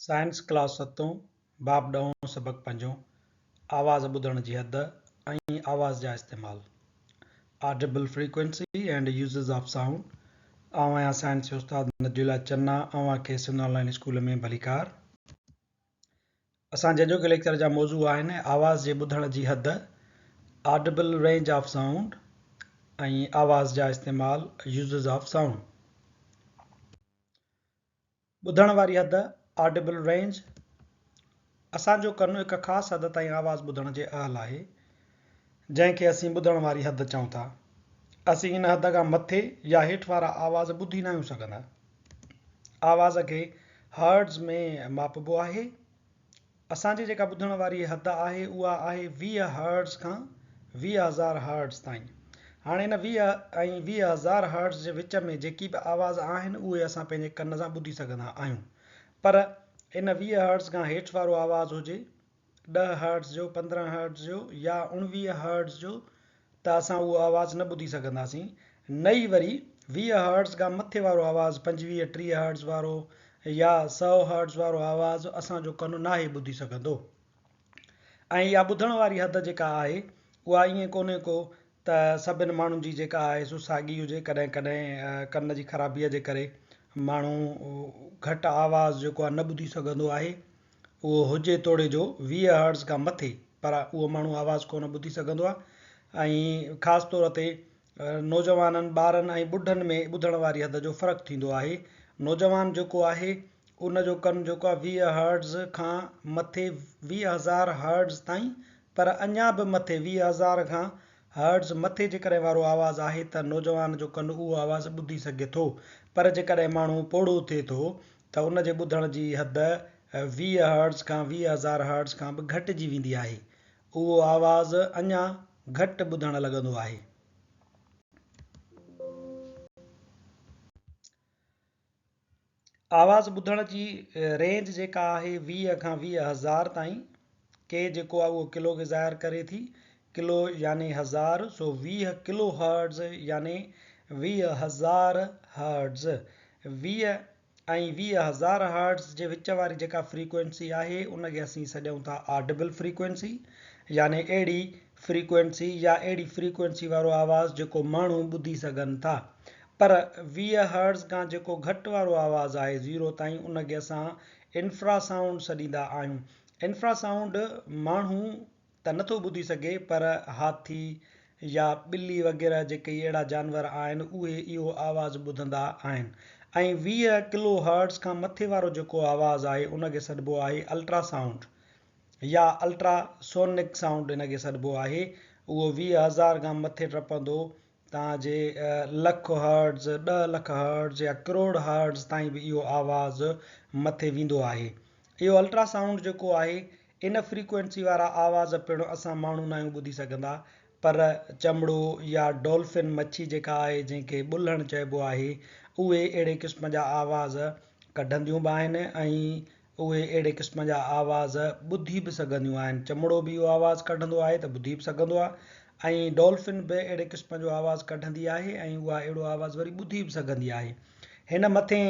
Science class 7 बाब 10 सबक 5 आवाज़ ॿुधण जी हद ऐं आवाज़ जा इस्तेमाल Audible frequency and uses of sound. आहियां साइंस जो उस्ताद नदीउल्ला चन्ना। खे सिंध ऑनलाइन स्कूल में भलीकार। असांजे अॼोके लेक्चर जा मौज़ू आहिनि आवाज़ जे ॿुधण जी हद, ऑडिबल रेंज ऑफ साउंड ऐं आवाज़ जा इस्तेमाल, यूज़ेस ऑफ साउंड। ॿुधण वारी हद ऑडिबल रेंज। असांजो कनु हिकु ख़ासि हद ताईं आवाज़ ॿुधण जे अहल आहे, जंहिंखे असीं ॿुधण वारी हद चऊं था। असीं इन हद खां मथे या हेठि वारा आवाज़ ॿुधी न आहियूं सघंदा। आवाज़ खे हर्ट्ज़ में मापबो आहे। असांजी जेका ॿुधण वारी हद आहे उहा आहे 20 हर्ट्ज़ खां 20,000 हर्ट्ज़ ताईं। हाणे इन 20 ऐं 20,000 हर्ट्ज़ जे विच में जेकी बि आवाज़ आहिनि उहे असां पंहिंजे कन सां ॿुधी सघंदा आहियूं। पर इन 20 हर्ट्ज़ खां हेठि वारो आवाज़ हुजे 10 हर्ट्ज़ जो, 15 हर्ट्ज़ जो या 19 हर्ट्ज़ जो, त असां उहो आवाज़ न ॿुधी सघंदासीं। नई वरी 20 हर्ट्ज़ खां मथे वारो आवाज़, 25-30 हर्ट्ज़ वारो या 100 हर्ट्ज़ वारो आवाज़ असांजो कनु नाहे ॿुधी सघंदो। ऐं इहा ॿुधण वारी हद जेका आहे उहा ईअं कोन्हे को त सभिनि माण्हुनि जी जेका आहे सो साॻी हुजे। कॾहिं कॾहिं कन जी ख़राबीअ जे करे माण्हू घटि आवाज़ जेको आहे न ॿुधी सघंदो आहे। उहो हुजे तोड़े जो 20 हर्ट्ज़ खां मथे, पर उहो माण्हू आवाज़ कोन ॿुधी सघंदो आहे। ऐं ख़ासि तौर ते नौजवाननि, ॿारनि ऐं ॿुढनि में ॿुधण वारी हद जो फ़र्क़ु थींदो आहे। नौजवान जेको आहे उनजो कनु जेको आहे 20 हर्ट्ज़ खां मथे 20,000 हर्ट्ज़ ताईं, पर अञा बि मथे 20,000 खां हर्ट्ज़ मथे जेकॾहिं वारो आवाज़ आहे त नौजवान जो कनु उहो आवाज़ ॿुधी सघे थो। पर जेकॾहिं माण्हू पोड़ो थिए थो त उनजे ॿुधण जी हद 20 हर्ट्ज़ खां 20,000 हर्ट्ज़ खां बि घटिजी वेंदी आहे। उहो आवाज़ अञा घटि ॿुधण लॻंदो आहे। आवाज़ ॿुधण जी रेंज जेका आहे 20 खां 20,000 ताईं। के जेको आहे उहो किलो खे ज़ाहिर करे थी। किलो यानी 1000, सो 20 किलो हर्ट्ज़ यानी 20,000 हर्ट्ज़। 20 ऐं 20,000 हर्ट्ज़ जे विच वारी जेका फ्रीक्वेंसी आहे उनखे असीं सॾूं था ऑडिबल फ्रीक्वेंसी, यानी अहिड़ी फ्रीक्वेंसी या अहिड़ी फ्रीक्वेंसी वारो आवाज़ जेको माण्हू ॿुधी सघनि था। पर 20 हर्ट्ज़ खां जेको घटि वारो आवाज़ आहे 0 ताईं, उनखे असां इंफ्रासाउंड सॾींदा आहियूं। इंफ्रासाउंड माण्हू त नथो ॿुधी सघे, पर हाथी या ॿिली वग़ैरह जेके अहिड़ा जानवर आहिनि उहे इहो आवाज़ ॿुधंदा आहिनि। ऐं 20 किलो हर्ट्ज़ खां मथे वारो जेको आवाज़ आहे उनखे सॾिबो आहे अल्ट्रासाउंड या अल्ट्रासोनिक साउंड इनखे सॾिबो आहे। उहो 20,000 खां मथे टपंदो तव्हांजे लख हर्ट्ज़, 10 लख हर्ट्ज़ या करोड़ हर्ट्ज़ ताईं बि इहो आवाज़ मथे वेंदो आहे। इहो अल्ट्रासाउंड जेको आहे इन फ्रीक्वेंसी वारा आवाज़ पिणु असां माण्हू न आहियूं ॿुधी सघंदा, पर चमड़ो या डॉल्फिन मच्छी जेका आहे जंहिंखे ॿुल्हण चइबो आहे उहे अहिड़े क़िस्म जा आवाज़ कढंदियूं बि आहिनि ऐं उहे अहिड़े क़िस्म जा आवाज़ ॿुधी बि सघंदियूं आहिनि। चमड़ो बि इहो आवाज़ कढंदो आहे त ॿुधी बि सघंदो आहे, ऐं डॉल्फिन बि अहिड़े क़िस्म जो आवाज़ कढंदी आहे ऐं उहा अहिड़ो आवाज़ वरी ॿुधी बि सघंदी आहे। हिन मथे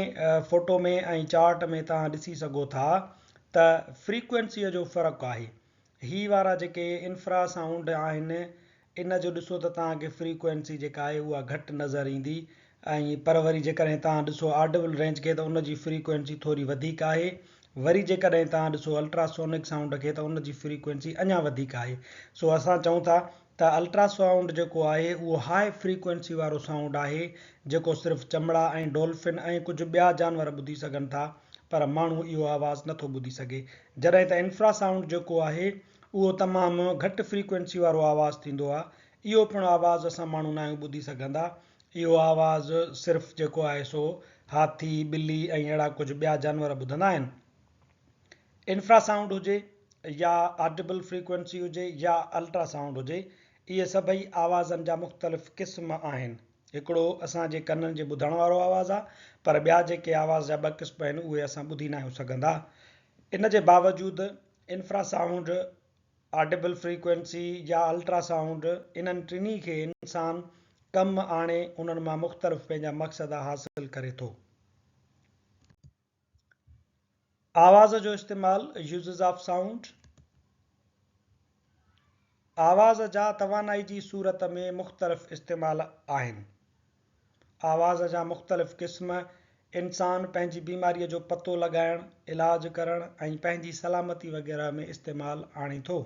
फोटो में ऐं चार्ट में तव्हां ॾिसी सघो था त फ्रीक्वेंसीअ जो फ़र्क़ु आहे। ही वारा जेके इंफ्रासाउंड आहिनि इन जो ॾिसो त तव्हांखे फ्रीक्वेंसी जेका आहे उहा घटि नज़र ईंदी, ऐं पर वरी जेकॾहिं तव्हां ॾिसो ऑडिबल रेंज खे त उनजी फ्रीक्वेंसी थोरी वधीक आहे। वरी जेकॾहिं तव्हां ॾिसो अल्ट्रासोनिक साउंड खे त उनजी फ्रीक्वेंसी अञा वधीक आहे। सो असां चऊं था त अल्ट्रासाउंड जेको आहे उहो हाई फ्रीक्वेंसी वारो साउंड आहे जेको सिर्फ़ु चमड़ा ऐं डॉल्फिन ऐं कुझु ॿिया जानवर ॿुधी सघनि था, पर माण्हू इहो आवाज़ नथो ॿुधी सघे। जॾहिं त इंफ्रासाउंड जेको आहे उहो तमामु घटि फ्रीक्वेंसी वारो आवाज़ थींदो आहे। इहो पिणु आवाज़ असां माण्हू न आहियूं ॿुधी सघंदा। इहो आवाज़ सिर्फ़ु जेको आहे सो हाथी, ॿिली ऐं अहिड़ा कुझु ॿिया जानवर ॿुधंदा आहिनि। इंफ्रासाउंड हुजे या ऑडिबल फ्रीक्वेंसी हुजे या अल्ट्रासाउंड हुजे, इहे सभई आवाज़नि जा मुख़्तलिफ़ क़िस्म आहिनि। हिकिड़ो असांजे कननि जे ॿुधण वारो आवाज़ आहे, पर ॿिया जेके आवाज़ जा ॿ क़िस्म आहिनि उहे असां ॿुधी न आहियूं सघंदा। इन जे बावजूदि इंफ्रासाउंड, ऑडिबल फ्रीक्वेंसी या अल्ट्रासाउंड, इन्हनि टिनी खे इंसान कमु आणे उन्हनि मां मुख़्तलिफ़ पंहिंजा मक़सद हासिल करे थो। आवाज़ जो इस्तेमालु, यूज़िस ऑफ साउंड। आवाज़ जा तवानाई जी सूरत में मुख़्तलिफ़ इस्तेमाल आहिनि। आवाज़ जा मुख़्तलिफ़ क़िस्म इंसान पंहिंजी बीमारीअ जो पतो लॻाइण, इलाज करण ऐं पंहिंजी सलामती वग़ैरह में इस्तेमालु आणे थो।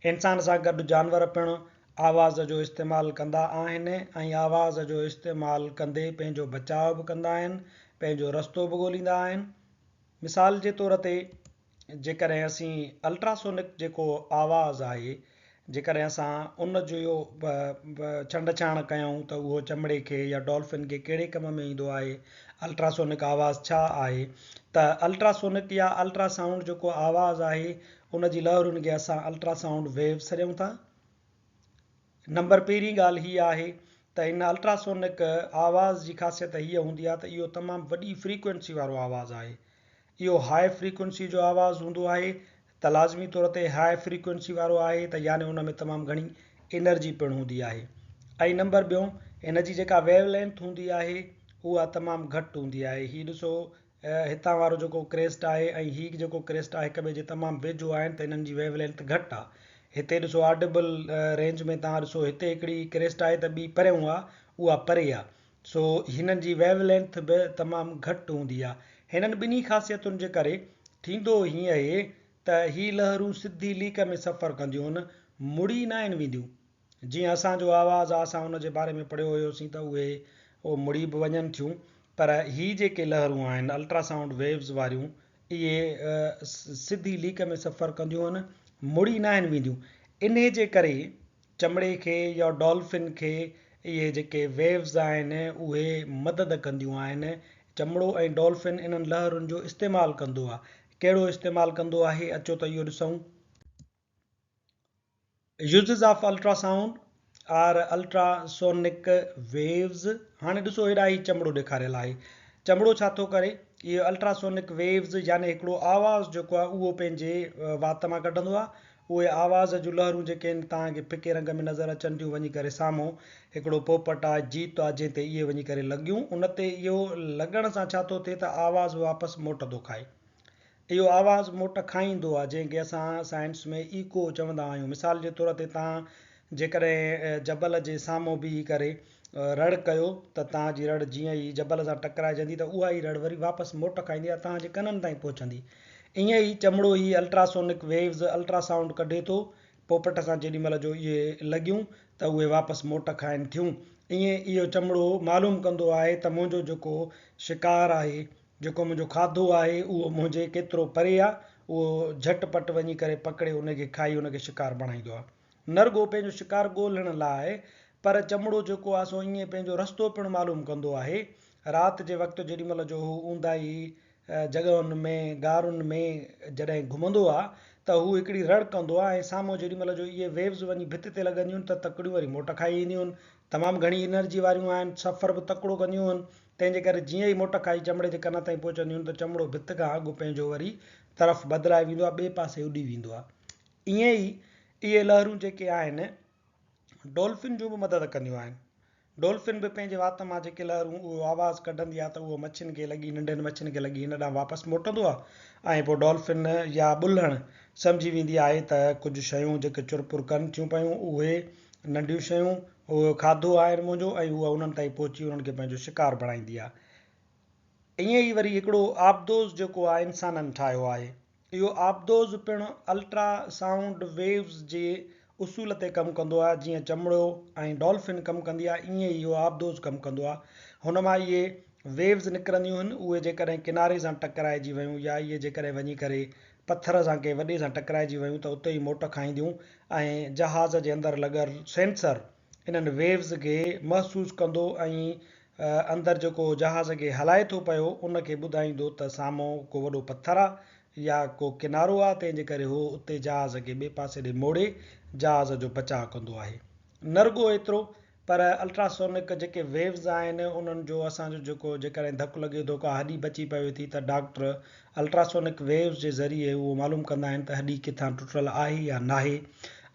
इंसान सां गॾु जानवर पिणु आवाज़ जो इस्तेमालु कंदा आहिनि ऐं आवाज़ जो इस्तेमालु कंदे पंहिंजो बचाव बि कंदा आहिनि, पंहिंजो रस्तो बि ॻोल्हींदा आहिनि। मिसाल जे तौर ते जेकॾहिं असीं अल्ट्रासोनिक जेको आवाज़ आहे, जेकॾहिं असां उन जो छंड छाण कयूं त उहो चमड़े खे या डॉल्फिन खे कहिड़े कम में ईंदो आहे, अल्ट्रासोनिक आवाज़ छा आहे, त अल्ट्रासोनिक या अल्ट्रासाउंड जेको आवाज़ आहे उन जी लहरुनि खे असां अल्ट्रासाउंड वेव्स सॾूं था। नंबर पहिरीं ॻाल्हि हीअ आहे त इन अल्ट्रासोनिक आवाज़ जी ख़ासियत हीअ हूंदी आहे त इहो तमामु वॾी फ्रीक्वेंसी वारो आवाज़ आहे। इहो हाई फ्रीक्वेंसी जो आवाज़ हूंदो आहे त लाज़मी तौर ते हाई फ्रीक्वेंसी वारो आहे त यानी उन में तमामु घणी एनर्जी पिणु हूंदी आहे। ऐं नंबर ॿियों, इन जी जेका वेव लेंथ हूंदी आहे उहा तमामु घटि हूंदी आहे। हीअ ॾिसो, हितां वारो जेको क्रेस्ट आहे ऐं हीअ जेको क्रेस्ट आहे हिक ॿिए जे तमामु वेझो आहिनि त इन्हनि जी वेव लेंथ घटि आहे। हिते ॾिसो ऑडिबल रेंज में तव्हां ॾिसो हिते हिकिड़ी क्रेस्ट आहे त ॿी परियां आहे, उहा परे आहे। सो हिननि जी वेव लेंथ बि तमामु घटि हूंदी आहे। हिननि ॿिन्ही ख़ासियतुनि जे करे थींदो हीअं आहे त हीअ लहरूं सिधी लीक में सफ़र कंदियूं आहिनि, मुड़ी न आहिनि वेंदियूं। जीअं असांजो आवाज़ आहे, असां उन जे बारे में पढ़ियो हुयोसीं त उहे मुड़ी बि वञनि थियूं, पर हीअ जेके लहरूं आहिनि अल्ट्रासाउंड वेव्स वारियूं, इहे सिधी लीक में सफ़र कंदियूं आहिनि, मुड़ी न आहिनि वेंदियूं। इन जे करे चमड़े खे या डॉल्फिन खे इहे जेके वेव्स आहिनि उहे मदद कंदियूं आहिनि। चमड़ो ऐं डॉल्फिन इन्हनि लहरुनि जो इस्तेमालु कंदो आहे। कहिड़ो इस्तेमालु कंदो आहे, अचो त इहो ॾिसूं। Uses of ultrasound or ultrasonic waves. हाणे ॾिसो, हेॾा ई चमड़ो ॾेखारियल आहे। चमड़ो छा थो करे, इहे अल्ट्रासोनिक वेव्स यानी हिकिड़ो आवाज़ जेको आहे उहो पंहिंजे वात मां कढंदो आहे। उहे आवाज़ जूं लहरूं जेके आहिनि तव्हांखे फिके रंग में नज़र अचनि थियूं, वञी करे साम्हूं हिकिड़ो पोपट आहे, जीत आहे, जंहिं ते इहे वञी करे लॻियूं। उन ते इहो लॻण सां छा थो थिए त आवाज़ वापसि मोट थो खाए। इहो आवाज़ु मोट खाईंदो आहे, जंहिंखे असां साइंस में इको चवंदा आहियूं। मिसाल जे तौर ते तव्हां जेकॾहिं जबल जे साम्हूं बीही करे रड़ कयो त तव्हांजी रड़ जीअं ई जबल सां टकराइजंदी त उहा ई रड़ वरी वापसि मोट खाईंदी आहे, तव्हांजे कननि ताईं पहुचंदी। ईअं ई चमड़ो ई अल्ट्रासोनिक वेव्स अल्ट्रासाउंड कढे थो, पोपट सां जेॾी महिल जो इहे लॻियूं त उहे वापसि मोट खाइनि थियूं। ईअं इहो चमड़ो मालूम कंदो आहे त मुंहिंजो जेको शिकार आहे, जेको मुंहिंजो खाधो आहे, उहो मुंहिंजे केतिरो परे आहे। उहो झटिपटि वञी करे पकिड़े उनखे खाई उनखे शिकार बणाईंदो आहे। न रुॻो पंहिंजो शिकार ॻोल्हण लाइ, पर चमड़ो जेको आहे सो ईअं पंहिंजो रस्तो पिणु मालूम कंदो आहे। राति जे वक़्तु जेॾी महिल जो हू ऊंदाही जॻहियुनि में, गारुनि में जॾहिं घुमंदो आहे त हू हिकिड़ी रड़ कंदो आहे ऐं साम्हूं जेॾी महिल जो इहे वेव्स वञी भित ते लॻंदियूं आहिनि त तकड़ियूं वरी मोट खाई ईंदियूं आहिनि। तमामु घणी एनर्जी वारियूं आहिनि, सफ़र बि तकिड़ो कंदियूं आहिनि। तंहिंजे करे जीअं ई मोट खाई चमड़े जे कन ताईं पहुचंदियूं आहिनि त चमड़ो भित खां अॻु पंहिंजो वरी तरफ़ बदिलाए वेंदो आहे, ॿिए पासे उॾी वेंदो आहे। ईअं ई इहे लहरूं जेके आहिनि डॉल्फिन जूं बि मदद कंदियूं आहिनि। डॉल्फिन बि पंहिंजे वात मां जेके लहरूं उहो आवाज़ु कढंदी आहे त उहो मच्छियुनि खे लॻी, नंढनि मच्छियुनि खे लॻी हिन ॾांहुं वापसि मोटंदो आहे ऐं पोइ डॉल्फिन या ॿुल्हण सम्झी वेंदी आहे त कुझु शयूं जेके चुरपुर कनि थियूं पियूं उहे नंढियूं शयूं, उहो खाधो आहे मुंहिंजो, ऐं उहा उन्हनि ताईं पहुची उन्हनि खे पंहिंजो शिकार बणाईंदी आहे। ईअं ई वरी हिकिड़ो आबदोज़ जेको आहे इंसाननि ठाहियो आहे। इहो आबदोज़ पिणु अल्ट्रासाउंड वेव्स जे उसूल ते कमु कंदो आहे। जीअं चमड़ो ऐं डॉल्फिन कमु कंदी आहे, ईअं ई इहो आबदोज़ कमु कंदो आहे। हुन मां इहे वेव्स निकिरंदियूं आहिनि, उहे जेकॾहिं किनारे सां टकराइजी वियूं या इहे जेकॾहिं वञी करे पथर सां कंहिं वॾे सां टकराइजी वियूं त उते ई मोट खाईंदियूं ऐं जहाज़ जे अंदरि लॻल सेंसर इन्हनि वेव्स खे महसूसु कंदो ऐं अंदरि जेको जहाज़ खे हलाए थो पियो उनखे ॿुधाईंदो त साम्हूं को वॾो पथर आहे या को किनारो आहे, तंहिंजे करे उहो उते जहाज़ खे ॿिए पासे ॾे मोड़े जहाज़ जो बचाउ कंदो आहे। न रुॻो एतिरो, पर अल्ट्रासोनिक जेके वेव्स आहिनि उन्हनि जो असांजो जेको जेकॾहिं धकु लॻे थो, का हॾी बची पवे थी त डॉक्टर अल्ट्रासोनिक वेव्स जे ज़रिए उहो मालूम कंदा आहिनि त हॾी किथां टुटल आहे या नाहे।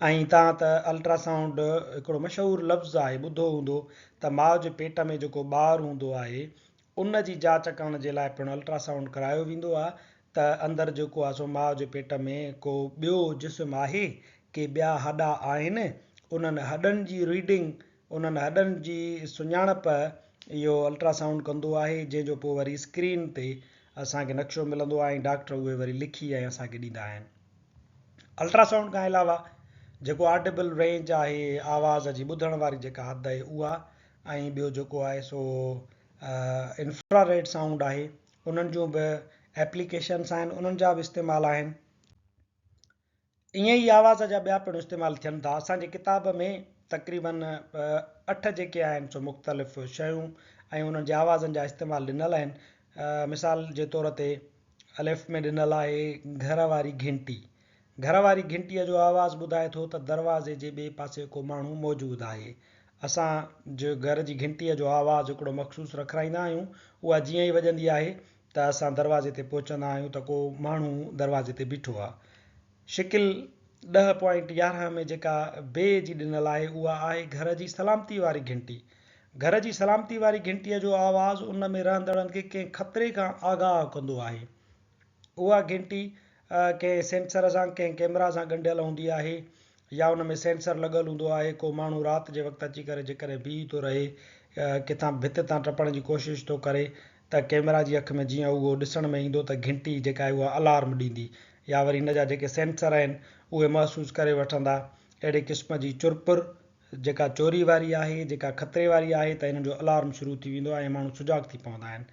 ऐं तव्हां त अल्ट्रासाउंड हिकिड़ो मशहूरु लफ़्ज़ु आहे, ॿुधो हूंदो त माउ जे पेट में जेको ॿारु हूंदो आहे उन जी जांच करण जे लाइ पिणु अल्ट्रासाउंड करायो वेंदो आहे त अंदरि जेको आहे सो माउ जे पेट में को ॿियो जिस्म आहे के ॿिया हॾा आहिनि, उन्हनि हॾनि जी रीडिंग, उन्हनि हॾनि जी सुञाणप इहो अल्ट्रासाउंड कंदो आहे, जंहिंजो पोइ वरी स्क्रीन ते असांखे नक्शो मिलंदो आहे ऐं डॉक्टर उहे वरी लिखी ऐं असांखे ॾींदा आहिनि। अल्ट्रासाउंड खां अलावा जेको ऑडिबल रेंज आहे, आवाज़ जी ॿुधण वारी जेका हद आहे उहा, ऐं ॿियो जेको आहे सो इंफ्रारेड साउंड आहे, उन्हनि जूं बि एप्लीकेशन्स आहिनि, उन्हनि जा बि इस्तेमालु आहिनि। ईअं ई आवाज़ जा ॿिया पिणु इस्तेमालु थियनि था। असांजे किताब में तक़रीबन 8 जेके आहिनि सो मुख़्तलिफ़ शयूं ऐं उन्हनि जे आवाज़नि जा इस्तेमालु ॾिनल आहिनि। मिसाल जे तौर ते अलिफ़ में ॾिनल आहे घर वारी घंटी। घर वारी घंटीअ जो आवाज़ु ॿुधाए थो त दरवाज़े जे ॿिए पासे को माण्हू मौजूदु आहे। असां जो घर जी घंटीअ जो आवाज़ु हिकिड़ो मख़सूसु रखाईंदा आहियूं, उहा जीअं ई वॼंदी आहे त असां दरवाज़े ते पहुचंदा आहियूं त को माण्हू दरवाज़े ते बीठो आहे। शिकिल 10.11 में जेका बे जी ॾिनल आहे उहा आहे घर जी सलामती वारी घंटी। घर जी सलामती वारी घंटीअ जो आवाज़ु उन में रहंदड़नि खे कंहिं ख़तरे खां आगाह कंदो आहे। उहा घंटी कंहिं सेंसर सां, कंहिं कैमरा सां ॻंढियल हूंदी आहे, या उन में सेंसर लॻल हूंदो आहे। को माण्हू राति जे वक़्तु अची करे जेकॾहिं बीह थो रहे, किथां भित तां टपण जी कोशिशि थो करे, त कैमरा जी अखि में जीअं उहो ॾिसण में ईंदो त घंटी जेका आहे उहा अलार्म ॾींदी, या वरी इन जा जेके सेंसर आहिनि उहे महसूसु करे वठंदा अहिड़े क़िस्म जी चुरपुर जेका चोरी वारी आहे, जेका ख़तरे वारी आहे, त हिन जो अलार्म शुरू थी वेंदो आहे ऐं माण्हू सुजाॻ थी पवंदा आहिनि।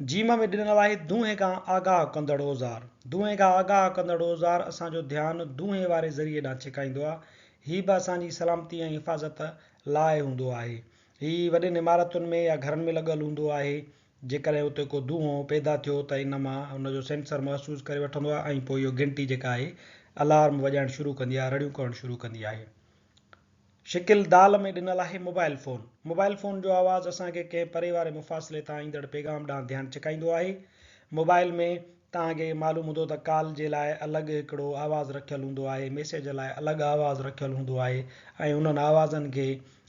जीम में ॾिनल आहे धुएं खां आगाह कंदड़ औज़ार। धुएं खां आगाह कंदड़ औज़ार असांजो ध्यानु धुएं वारे ज़रिए ॾांहुं छिकाईंदो आहे। हीअ बि असांजी सलामती ऐं हिफ़ाज़त लाइ हूंदो आहे। हीअ वॾियुनि इमारतुनि में या घरनि में लॻल हूंदो आहे। जेकॾहिं उते को धुओं पैदा थियो त इन मां हुनजो सेंसर महसूसु करे वठंदो आहे ऐं पोइ इहो घंटी जेका आहे अलार्म वॼाइणु शुरू कंदी आहे, रड़ियूं करणु शुरू कंदी आहे। शिकिल दाल में ॾिनल आहे मोबाइल फ़ोन। मोबाइल फ़ोन जो आवाज़ु असांखे कंहिं परे वारे मुफ़ासिले तां ईंदड़ पैगाम ॾांहुं ध्यानु छिकाईंदो आहे। मोबाइल में तव्हांखे मालूम हूंदो त कॉल जे लाइ अलॻि हिकिड़ो आवाज़ु रखियलु हूंदो आहे, मैसेज लाइ अलॻि आवाज़ु रखियलु हूंदो आहे, ऐं उन्हनि आवाज़नि खे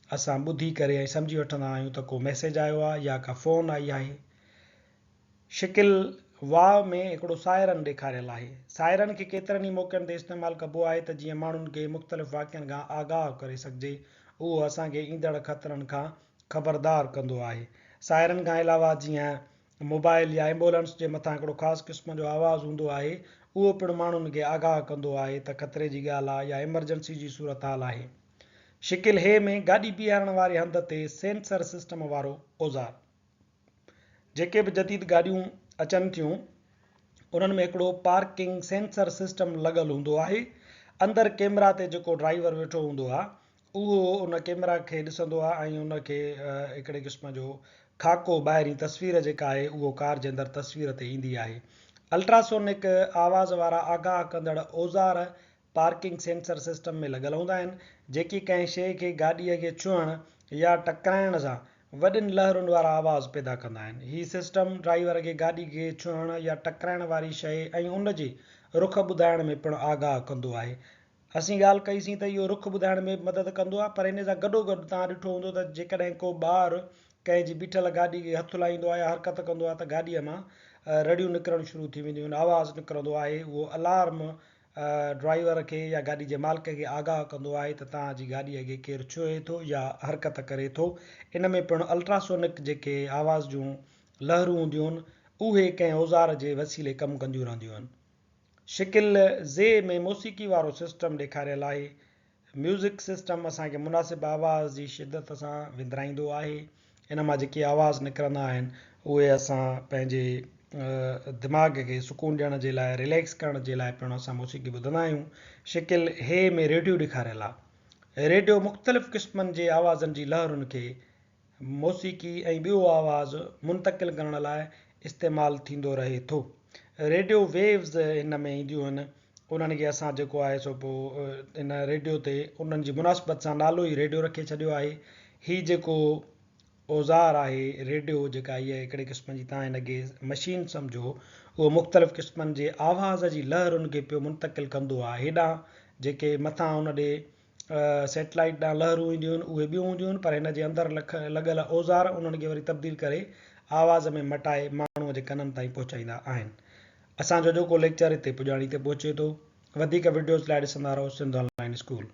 असां ॿुधी करे ऐं सम्झी वठंदा आहियूं त को मैसेज आयो आहे या का फ़ोन आई आहे। शिकिल वाव में हिकिड़ो सायरन ॾेखारियल आहे। सायरन खे केतिरनि ई मौक़नि ते इस्तेमालु कबो आहे त जीअं माण्हुनि खे मुख़्तलिफ़ वाक़िअनि खां आगाह करे सघिजे, उहो असांखे ईंदड़ ख़तरनि खां ख़बरदार कंदो आहे। सायरन खां अलावा जीअं मोबाइल या एम्बुलेंस जे मथां हिकिड़ो ख़ासि क़िस्म जो आवाज़ु हूंदो आहे, उहो पिणु माण्हुनि खे आगाह कंदो आहे त ख़तरे जी ॻाल्हि आहे या एमरजेंसी जी सूरत हाल आहे। शिकिल हे में गाॾी बीहारण वारे हंध ते सेंसर सिस्टम वारो औज़ार। जेके बि जदीद गाॾियूं अचनि थियूं उन्हनि में हिकिड़ो पार्किंग सेंसर सिस्टम लॻल हूंदो आहे। अंदरि कैमरा ते जेको ड्राइवर वेठो हूंदो आहे उहो उन कैमरा खे ॾिसंदो आहे ऐं उनखे हिकिड़े क़िस्म जो खाको ॿाहिरीं तस्वीर जेका आहे उहो कार जे अंदरि तस्वीर ते ईंदी आहे। अल्ट्रासोनिक आवाज़ वारा आगाह कंदड़ औज़ार पार्किंग सेंसर सिस्टम में लॻल हूंदा आहिनि, जेकी कंहिं शइ खे गाॾीअ खे छुअण या टकराइण सां वॾियुनि लहरुनि वारा आवाज़ पैदा कंदा आहिनि। हीअ सिस्टम ड्राइवर खे गाॾी खे छुअण या टकराइण वारी शइ ऐं उन जे रुख ॿुधाइण में पिणु आगाह कंदो आहे। असीं ॻाल्हि कईसीं त इहो रुख ॿुधाइण में मदद कंदो आहे, पर इन सां गॾोगॾु तव्हां ॾिठो हूंदो त जेकॾहिं को ॿारु कंहिंजी बीठल गाॾी खे हथु लाहींदो आहे या हरकत कंदो आहे त गाॾीअ मां रड़ियूं निकिरणु शुरू थी वेंदियूं आहिनि, आवाज़ु निकिरंदो आहे। उहो अलार्म ड्राइवर खे या गाॾी जे मालिक खे आगाह कंदो आहे त तव्हांजी गाॾीअ खे केरु छुए थो या हरकत करे थो। इन में पिणु अल्ट्रासोनिक जेके आवाज़ जूं लहरूं हूंदियूं आहिनि उहे कंहिं औज़ार जे वसीले कमु कंदियूं रहंदियूं आहिनि। शिकिल ज़े में मौसीक़ी वारो सिस्टम ॾेखारियल आहे। म्यूज़िक सिस्टम असांखे मुनासिबु आवाज़ जी शिदत सां विंदराईंदो आहे। इन मां जेके आवाज़ निकिरंदा आहिनि उहे असां पंहिंजे दिमाग़ खे सुकून ॾियण जे लाइ, रिलैक्स करण जे लाइ पिणु असां मौसीक़ी ॿुधंदा आहियूं। शिकिल हे में रेडियो ॾेखारियल आहे। रेडियो मुख़्तलिफ़ क़िस्मनि जे आवाज़नि जी लहरुनि खे मौसीक़ी ऐं ॿियो आवाज़ु मुंतक़िल करण लाइ इस्तेमालु थींदो रहे थो। रेडियो वेव्स हिन में ईंदियूं आहिनि, उन्हनि खे असां जेको आहे सो पोइ इन रेडियो ते उन्हनि जी मुनासिबत सां नालो ई रेडियो रखे छॾियो आहे। हीअ जेको औज़ार आहे रेडियो जेका इहा हिकिड़े क़िस्म जी तव्हां हिनखे मशीन सम्झो, उहो मुख़्तलिफ़ क़िस्मनि जे आवाज़ जी लहरुनि खे पियो मुंतक़िल कंदो आहे। हेॾां जेके मथां उन ॾे सैटेलाइट ॾांहुं लहरूं ईंदियूं आहिनि उहे ॿियूं हूंदियूं आहिनि, पर हिन जे अंदरि लॻल औज़ार उन्हनि खे वरी तब्दील करे आवाज़ में मटाए माण्हूअ जे कननि ताईं पहुचाईंदा आहिनि। असांजो जेको लेक्चर हिते पुॼाणी ते पहुचे थो। वधीक वीडियोज़ लाइ ॾिसंदा रहो सिंध ऑनलाइन स्कूल।